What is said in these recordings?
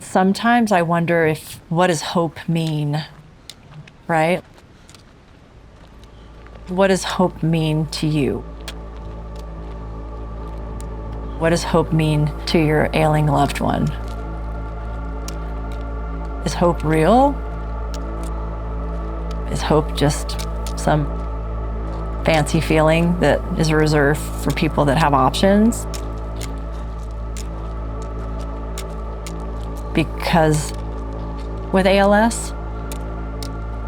Sometimes I wonder what does hope mean, right? What does hope mean to you? What does hope mean to your ailing loved one? Is hope real? Is hope just some fancy feeling that is reserved for people that have options? Because with ALS,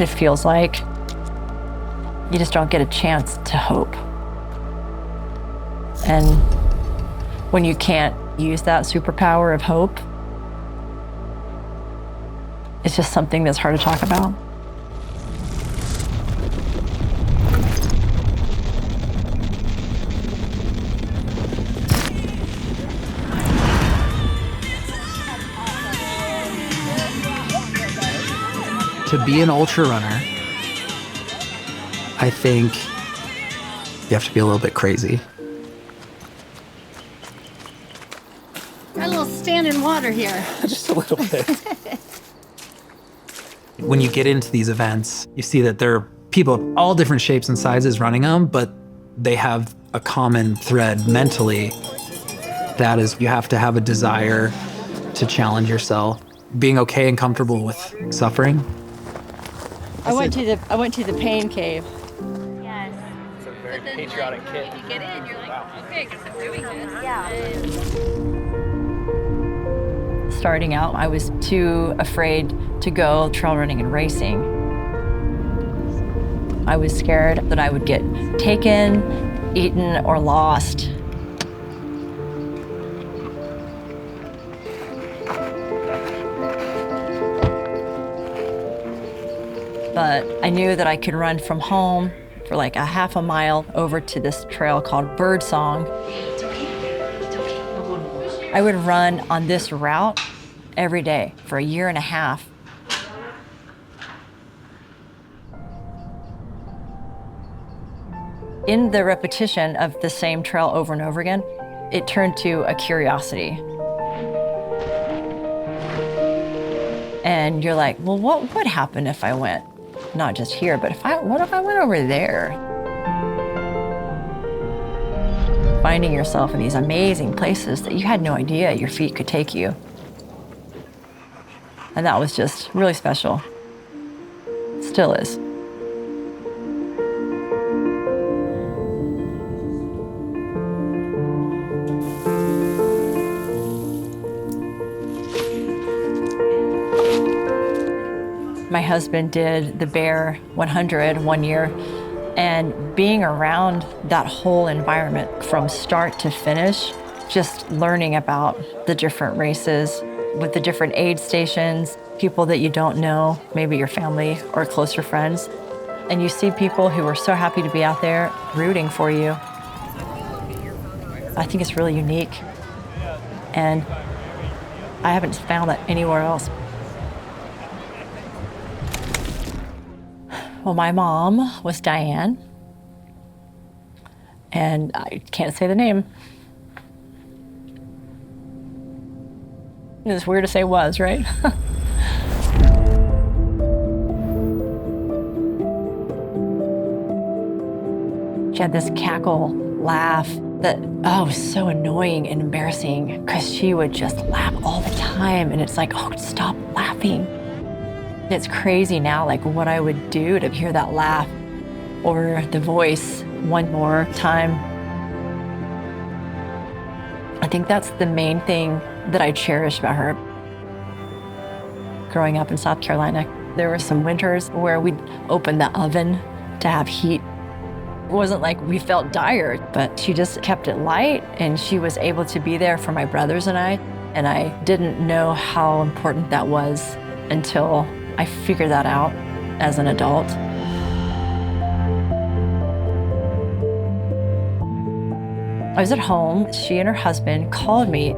it feels like you just don't get a chance to hope. And when you can't use that superpower of hope, it's just something that's hard to talk about. To be an ultra runner, I think you have to be a little bit crazy. Got a little standing water here. Just a little bit. When you get into these events, you see that there are people of all different shapes and sizes running them, but they have a common thread mentally. That is, you have to have a desire to challenge yourself, being okay and comfortable with suffering. I went to the pain cave. Yes. It's a very patriotic kid. If you get in, you're like, okay, I guess I'm doing this. Yeah. Starting out, I was too afraid to go trail running and racing. I was scared that I would get taken, eaten, or lost. But I knew that I could run from home for like a half a mile over to this trail called Birdsong. I would run on this route every day for a year and a half. In the repetition of the same trail over and over again, it turned to a curiosity. And you're like, well, what would happen if I went not just here, but what if I went over there? Finding yourself in these amazing places that you had no idea your feet could take you. And that was just really special. Still is. My husband did the Bear 100 one year, and being around that whole environment from start to finish, just learning about the different races with the different aid stations, people that you don't know, maybe your family or closer friends, and you see people who are so happy to be out there rooting for you. I think it's really unique, and I haven't found that anywhere else. Well, my mom was Diane, and I can't say the name. It's weird to say was, right? She had this cackle laugh that, was so annoying and embarrassing because she would just laugh all the time, and it's like, stop laughing. It's crazy now, like what I would do to hear that laugh or the voice one more time. I think that's the main thing that I cherish about her. Growing up in South Carolina, there were some winters where we'd open the oven to have heat. It wasn't like we felt dire, but she just kept it light, and she was able to be there for my brothers and I didn't know how important that was until I figured that out as an adult. I was at home. She and her husband called me,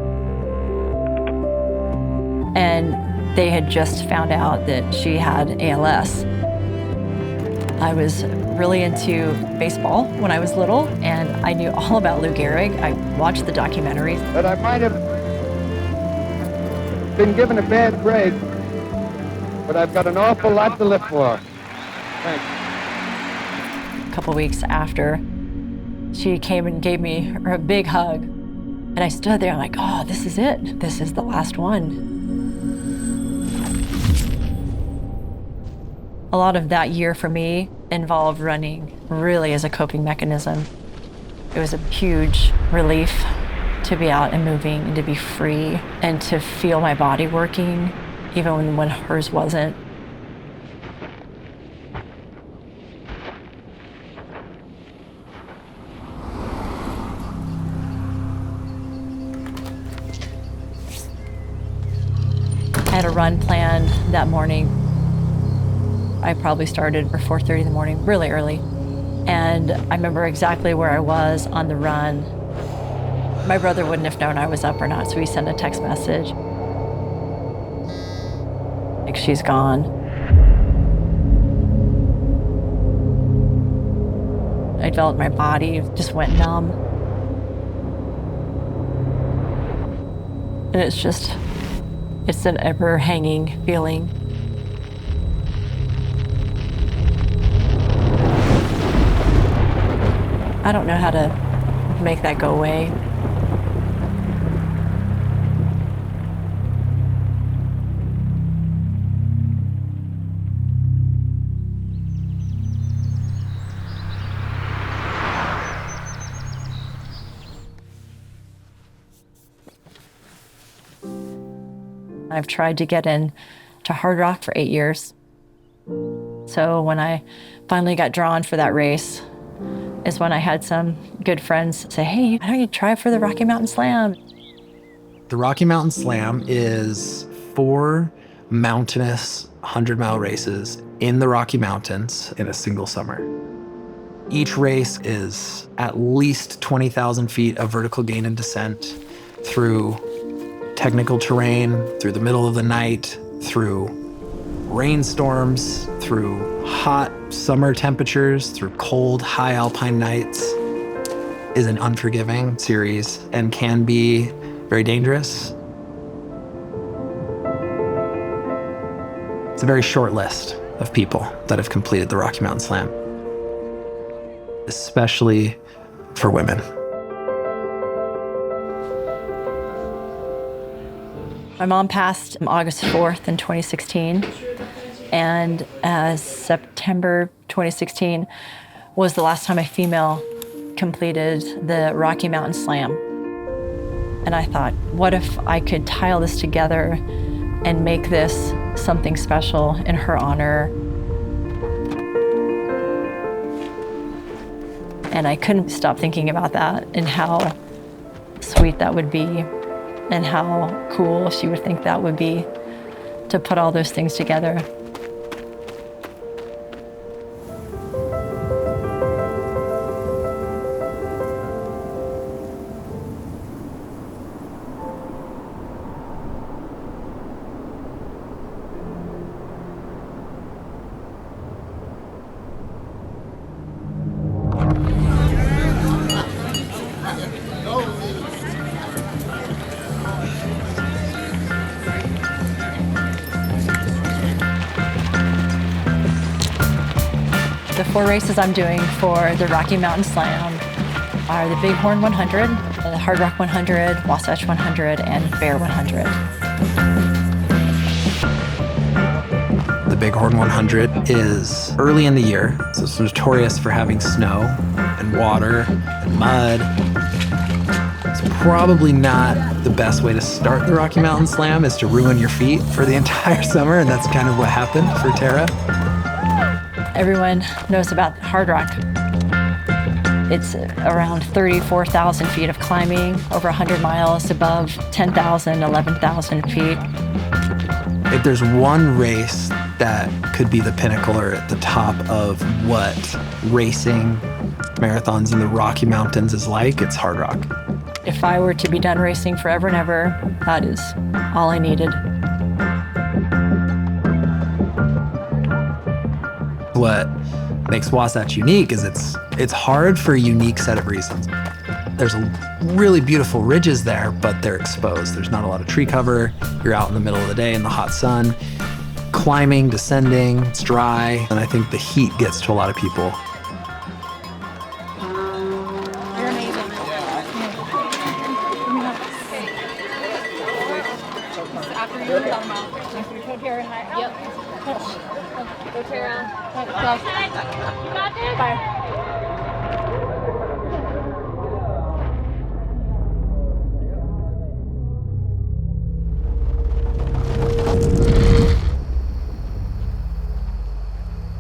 and they had just found out that she had ALS. I was really into baseball when I was little, and I knew all about Lou Gehrig. I watched the documentaries. But I might have been given a bad break, but I've got an awful lot to live for. Thanks. A couple weeks after, she came and gave me a big hug. And I stood there, I'm like, oh, this is it. This is the last one. A lot of that year for me involved running really as a coping mechanism. It was a huge relief to be out and moving and to be free and to feel my body working, even when hers wasn't. I had a run planned that morning. I probably started at 4:30 in the morning, really early. And I remember exactly where I was on the run. My brother wouldn't have known I was up or not, so he sent a text message. Like, she's gone. I felt my body just went numb. And it's an ever-hanging feeling. I don't know how to make that go away. I've tried to get in to Hardrock for 8 years. So when I finally got drawn for that race is when I had some good friends say, hey, why don't you try for the Rocky Mountain Slam? The Rocky Mountain Slam is 4 mountainous 100-mile races in the Rocky Mountains in a single summer. Each race is at least 20,000 feet of vertical gain and descent through technical terrain, through the middle of the night, through rainstorms, through hot summer temperatures, through cold, high alpine nights. Is an unforgiving series and can be very dangerous. It's a very short list of people that have completed the Rocky Mountain Slam, especially for women. My mom passed August 4th in 2016, and September 2016 was the last time a female completed the Rocky Mountain Slam. And I thought, what if I could tie all this together and make this something special in her honor? And I couldn't stop thinking about that and how sweet that would be and how cool she would think that would be to put all those things together. The 4 races I'm doing for the Rocky Mountain Slam are the Bighorn 100, the Hardrock 100, Wasatch 100, and Bear 100. The Bighorn 100 is early in the year, so it's notorious for having snow and water and mud. It's probably not the best way to start the Rocky Mountain Slam is to ruin your feet for the entire summer, and that's kind of what happened for Tara. Everyone knows about Hardrock. It's around 34,000 feet of climbing, over 100 miles above 10,000, 11,000 feet. If there's one race that could be the pinnacle or at the top of what racing marathons in the Rocky Mountains is like, it's Hardrock. If I were to be done racing forever and ever, that is all I needed. What makes Wasatch unique is it's hard for a unique set of reasons. There's really beautiful ridges there, but they're exposed. There's not a lot of tree cover. You're out in the middle of the day in the hot sun, climbing, descending, it's dry, and I think the heat gets to a lot of people. You're amazing. After you, go Tara. Yep. Go Tara. Go. You got this? Bye.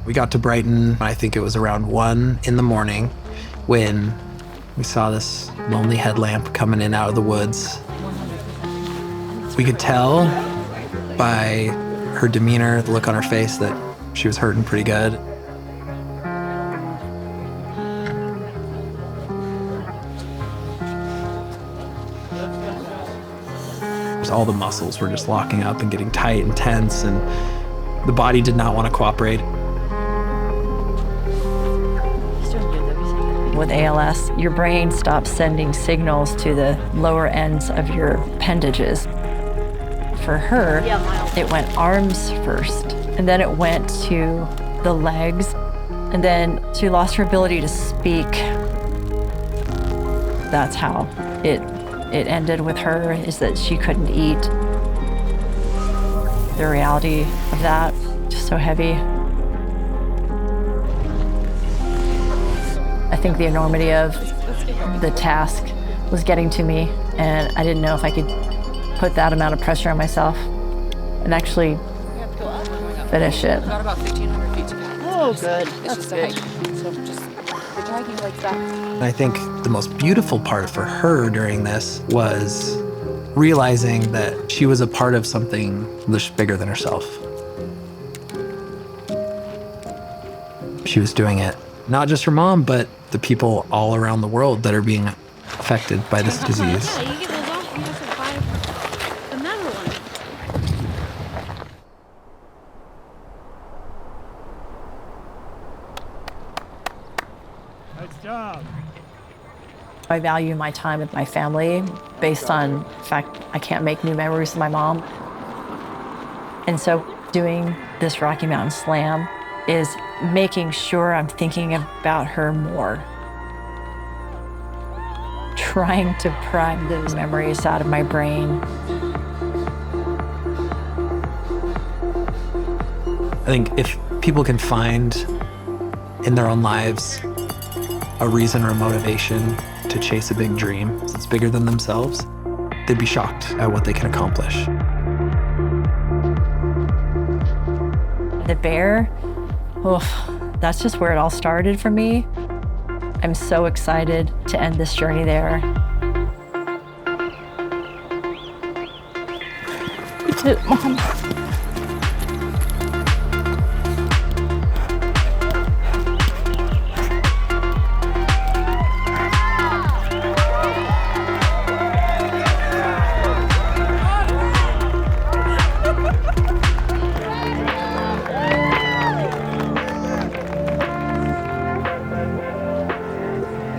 We got to Brighton, I think it was around 1 in the morning when we saw this lonely headlamp coming in out of the woods. We could tell by her demeanor, the look on her face, that she was hurting pretty good. All the muscles were just locking up and getting tight and tense, and the body did not want to cooperate. With ALS, your brain stops sending signals to the lower ends of your appendages. For her, it went arms first, and then it went to the legs, and then she lost her ability to speak. That's how it ended with her, is that she couldn't eat. The reality of that, just so heavy. I think the enormity of the task was getting to me, and I didn't know if I could put that amount of pressure on myself and actually finish it. Got about 1,500 feet to go. Oh, good. It's just a hike. So just the dragging legs back. And I think the most beautiful part for her during this was realizing that she was a part of something much bigger than herself. She was doing it, not just her mom, but the people all around the world that are being affected by this disease. Yeah, you get those off, you have to buy another one. Nice job. I value my time with my family based on the fact I can't make new memories with my mom. And so doing this Rocky Mountain Slam is making sure I'm thinking about her more. Trying to pry those memories out of my brain. I think if people can find in their own lives a reason or a motivation to chase a big dream that's bigger than themselves, they'd be shocked at what they can accomplish. The bear, oof, that's just where it all started for me. I'm so excited to end this journey there. You did it, Mom.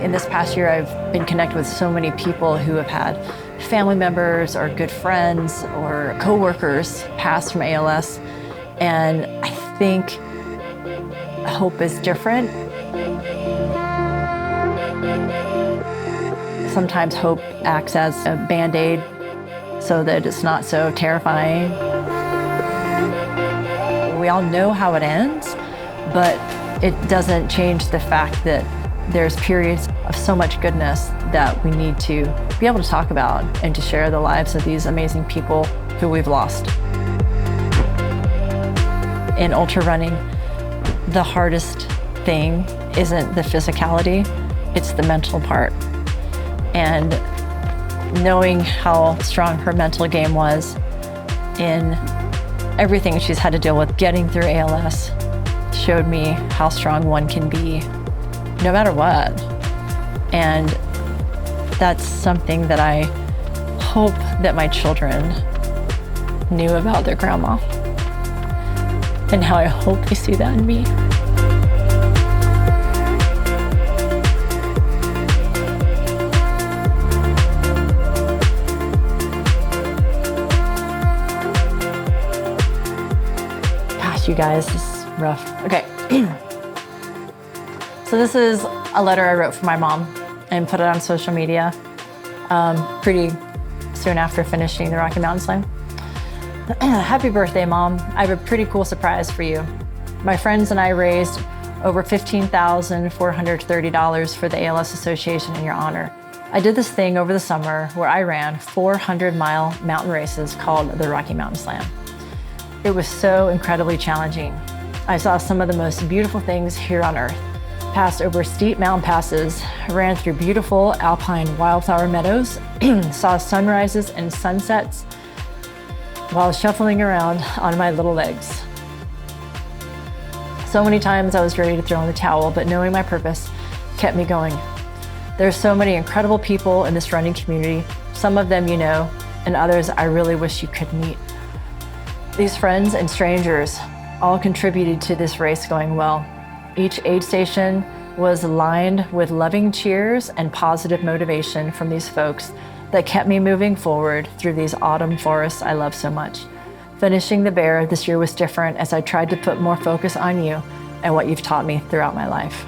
In this past year, I've been connected with so many people who have had family members or good friends or coworkers pass from ALS. And I think hope is different. Sometimes hope acts as a Band-Aid so that it's not so terrifying. We all know how it ends, but it doesn't change the fact that there's periods of so much goodness that we need to be able to talk about and to share the lives of these amazing people who we've lost. In ultra running, the hardest thing isn't the physicality, it's the mental part. And knowing how strong her mental game was in everything she's had to deal with getting through ALS showed me how strong one can be no matter what. And that's something that I hope that my children knew about their grandma, and how I hope they see that in me. you guys. This is rough. Okay. So this is a letter I wrote for my mom and put it on social media pretty soon after finishing the Rocky Mountain Slam. Happy birthday, Mom. I have a pretty cool surprise for you. My friends and I raised over $15,430 for the ALS Association in your honor. I did this thing over the summer where I ran 400-mile mountain races called the Rocky Mountain Slam. It was so incredibly challenging. I saw some of the most beautiful things here on earth. Passed over steep mountain passes, ran through beautiful alpine wildflower meadows, saw sunrises and sunsets while shuffling around on my little legs. So many times I was ready to throw in the towel, but knowing my purpose kept me going. There's so many incredible people in this running community, some of them you know, and others I really wish you could meet. These friends and strangers all contributed to this race going well. Each aid station was lined with loving cheers and positive motivation from these folks that kept me moving forward through these autumn forests I love so much. Finishing the Bear this year was different as I tried to put more focus on you and what you've taught me throughout my life.